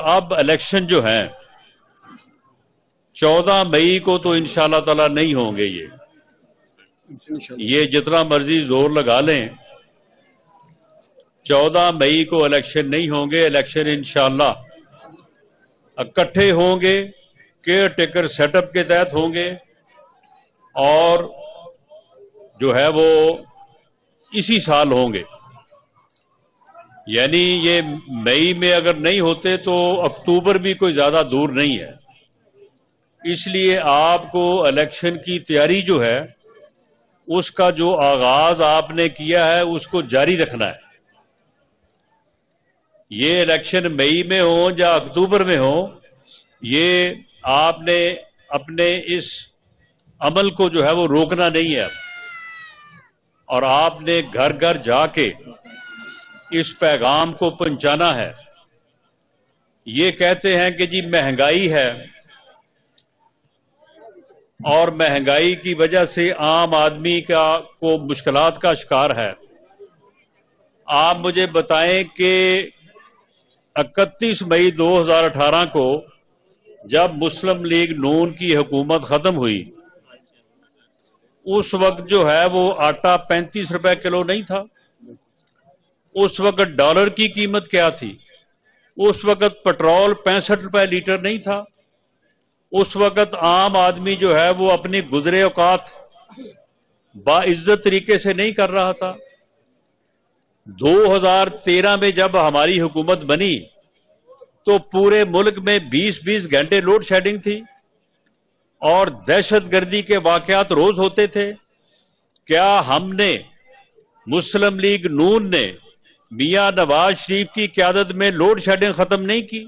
اب الیکشن جو ہیں 14 مئی کو تو انشاءاللہ تعالی نہیں ہوں گے. یہ جتنا مرضی زور لگا لیں 14 مئی کو الیکشن نہیں ہوں گے. الیکشن انشاءاللہ اکٹھے ہوں گے، کیئر ٹیکر سیٹ اپ کے تحت ہوں گے، اور جو ہے وہ اسی سال ہوں گے. یعنی یہ مئی میں اگر نہیں ہوتے تو اکتوبر بھی کوئی زیادہ دور نہیں ہے. اس لیے آپ کو الیکشن کی تیاری جو ہے اس کا جو آغاز آپ نے کیا ہے اس کو جاری رکھنا ہے. یہ الیکشن مئی میں ہوں یا اکتوبر میں ہوں، یہ آپ نے اپنے اس عمل کو جو ہے وہ روکنا نہیں ہے، اور آپ نے گھر گھر جا کے اس پیغام کو پہنچانا ہے. یہ کہتے ہیں کہ جی مہنگائی ہے اور مہنگائی کی وجہ سے عام آدمی کو مشکلات کا شکار ہے. آپ مجھے بتائیں کہ 31 مئی 2018 کو جب مسلم لیگ نون کی حکومت ختم ہوئی، اس وقت جو ہے وہ آٹا 35 روپے کلو نہیں تھا. اس وقت ڈالر کی قیمت کیا تھی؟ اس وقت پٹرول 65 روپے لیٹر نہیں تھا. اس وقت عام آدمی جو ہے وہ اپنی گزرے اوقات باعزت طریقے سے نہیں کر رہا تھا. 2013 میں جب ہماری حکومت بنی تو پورے ملک میں 20 گھنٹے لوڈ شیڈنگ تھی اور دہشت گردی کے واقعات روز ہوتے تھے. کیا ہم نے مسلم لیگ نون نے میاں نواز شریف کی قیادت میں لوڈ شیڈنگ ختم نہیں کی؟